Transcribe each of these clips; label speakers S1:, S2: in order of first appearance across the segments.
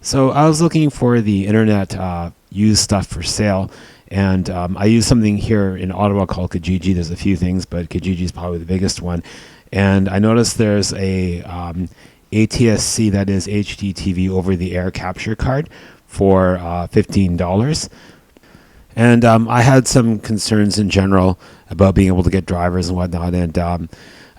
S1: So I was looking for the internet used stuff for sale, and I use something here in Ottawa called Kijiji. There's a few things, but Kijiji is probably the biggest one. And I noticed there's a ATSC, that is HDTV over the air capture card for $15. And I had some concerns in general about being able to get drivers and whatnot. And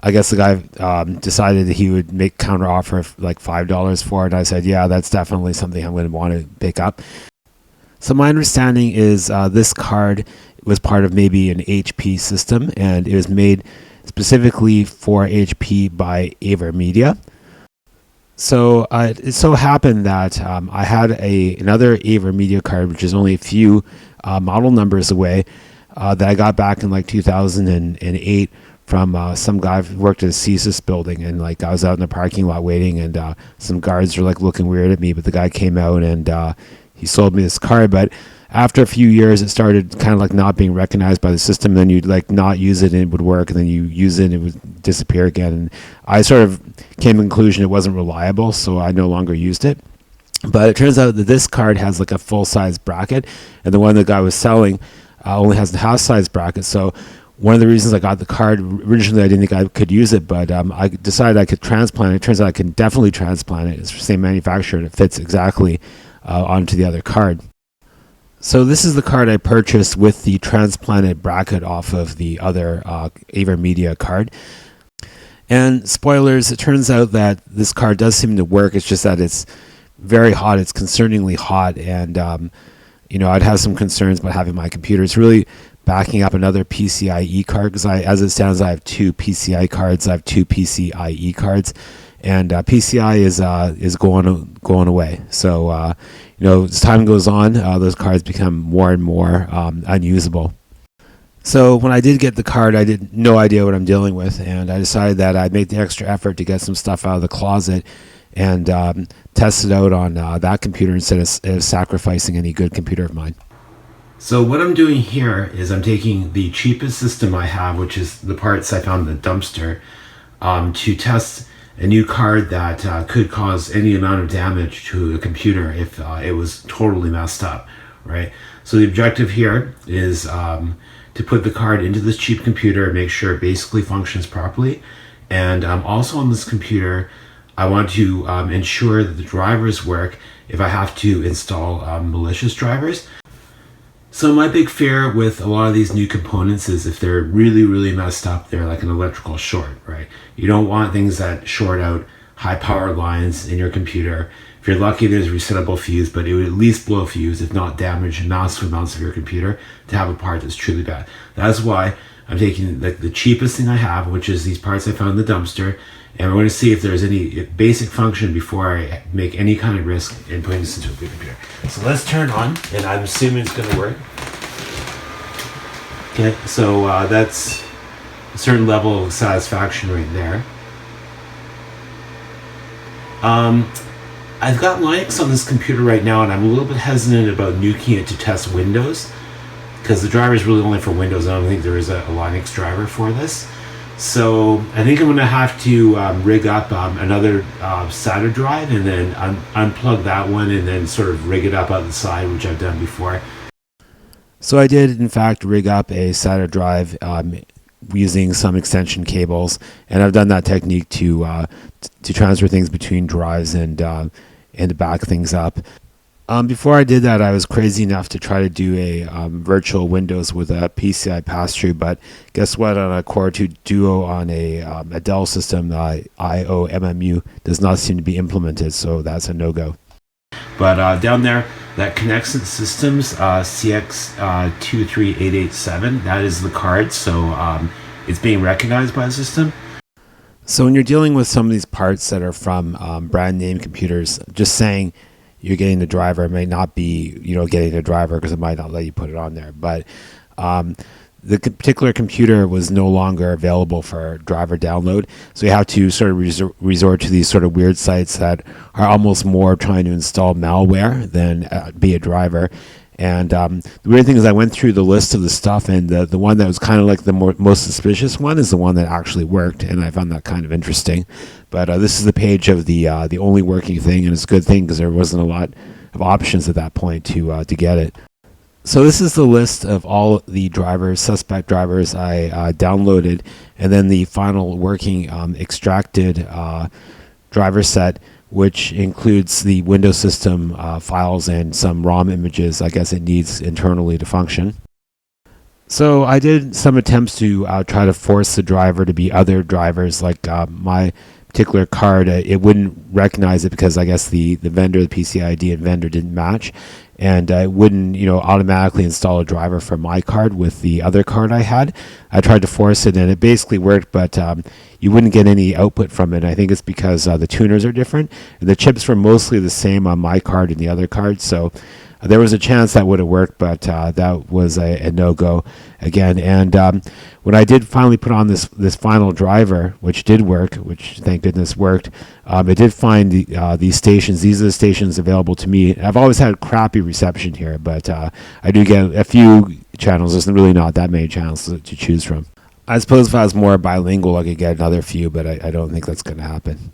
S1: I guess the guy decided that he would make counter offer of like $5 for it. And I said, yeah, that's definitely something I'm going to want to pick up. So my understanding is this card was part of maybe an HP system, and it was made specifically for HP by Avermedia. So it so happened that I had another Avermedia card, which is only a few model numbers away, that I got back in like 2008 from some guy who worked at a CSIS building. And like I was out in the parking lot waiting, and some guards were like looking weird at me, but the guy came out and he sold me this card. But after a few years, it started kind of like not being recognized by the system. Then you'd like not use it and it would work, and then you use it and it would disappear again. And I sort of came to the conclusion it wasn't reliable, so I no longer used it. But it turns out that this card has like a full size bracket, and the one the guy was selling only has the half size bracket. So one of the reasons I got the card, originally I didn't think I could use it, but I decided I could transplant it. It turns out I can definitely transplant it. It's the same manufacturer, and it fits exactly onto the other card. So this is the card I purchased with the transplanted bracket off of the other Avermedia card. And spoilers, it turns out that this card does seem to work. It's just that it's very hot. It's concerningly hot, and I'd have some concerns about having my computer. It's really backing up another PCIe card, because as it stands, I have two PCI cards. I have two PCIe cards, and PCI is going away. So as time goes on, those cards become more and more unusable. So when I did get the card, I had no idea what I'm dealing with, and I decided that I'd make the extra effort to get some stuff out of the closet and test it out on that computer instead of sacrificing any good computer of mine. So what I'm doing here is I'm taking the cheapest system I have, which is the parts I found in the dumpster, to test a new card that could cause any amount of damage to a computer if it was totally messed up, right? So the objective here is to put the card into this cheap computer and make sure it basically functions properly. And also on this computer, I want to ensure that the drivers work if I have to install malicious drivers. So my big fear with a lot of these new components is if they're really, really messed up, they're like an electrical short, right? You don't want things that short out high power lines in your computer. If you're lucky, there's a resettable fuse, but it would at least blow a fuse, if not damage massive amounts of your computer, to have a part that's truly bad. That's why I'm taking the cheapest thing I have, which is these parts I found in the dumpster, and we're going to see if there's any basic function before I make any kind of risk in putting this into a good computer. So let's turn on, and I'm assuming it's going to work. Okay, so that's a certain level of satisfaction right there. I've got Linux on this computer right now, and I'm a little bit hesitant about nuking it to test Windows, because the driver is really only for Windows. I don't think there is a Linux driver for this. So I think I'm going to have to rig up another SATA drive, and then unplug that one, and then sort of rig it up out the side, which I've done before. So I did, in fact, rig up a SATA drive using some extension cables, and I've done that technique to transfer things between drives and to back things up. Before I did that, I was crazy enough to try to do a virtual Windows with a PCI pass-through, but guess what? On a Core 2 Duo on a Dell system, IOMMU does not seem to be implemented, so that's a no-go. But down there, that connects to the systems, CX23887, that is the card, so it's being recognized by the system. So when you're dealing with some of these parts that are from brand name computers, just saying you're getting the driver may not be, getting the driver, because it might not let you put it on there. But the particular computer was no longer available for driver download, so you have to sort of resort to these sort of weird sites that are almost more trying to install malware than be a driver. And the weird thing is, I went through the list of the stuff, and the one that was kind of like the most suspicious one is the one that actually worked, and I found that kind of interesting. But this is the page of the only working thing, and it's a good thing because there wasn't a lot of options at that point to get it. So this is the list of all the drivers, suspect drivers I downloaded, and then the final working extracted driver set, which includes the Windows system files and some ROM images I guess it needs internally to function. So I did some attempts to try to force the driver to be other drivers, like my particular card. It wouldn't recognize it because I guess the vendor, the PCID and vendor didn't match, and it wouldn't automatically install a driver for my card with the other card I had. I tried to force it, and it basically worked, but you wouldn't get any output from it. I think it's because the tuners are different. The chips were mostly the same on my card and the other card, so there was a chance that would have worked, but that was a no-go again. And when I did finally put on this final driver, which did work, which thank goodness worked, it did find these stations. These are the stations available to me. I've always had crappy reception here, but I do get a few channels. There's really not that many channels to choose from. I suppose if I was more bilingual, I could get another few, but I don't think that's going to happen.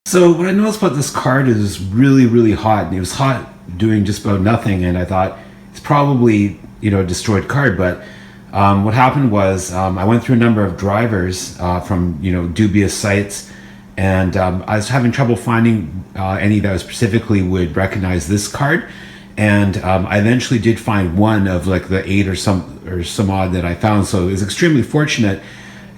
S1: So what I noticed about this card is it's really, really hot. And it was hot doing just about nothing, and I thought it's probably a destroyed card. But what happened was I went through a number of drivers from dubious sites, and I was having trouble finding any that specifically would recognize this card. And I eventually did find one of like the 8 or some odd that I found. So it was extremely fortunate.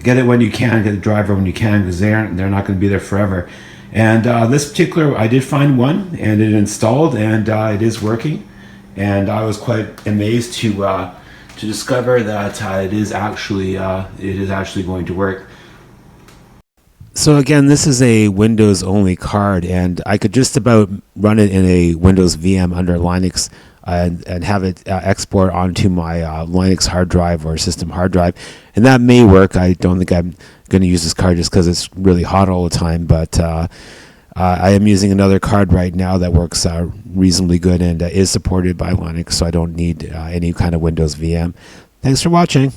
S1: Get it when you can, get the driver when you can, because they're not going to be there forever. And this particular, I did find one, and it installed, and it is working. And I was quite amazed to discover that it is actually going to work. So again, this is a Windows only card, and I could just about run it in a Windows VM under Linux and have it export onto my Linux hard drive or system hard drive, and that may work. I don't think I'm going to use this card just because it's really hot all the time, but I am using another card right now that works reasonably good and is supported by Linux, so I don't need any kind of Windows VM. Thanks for watching.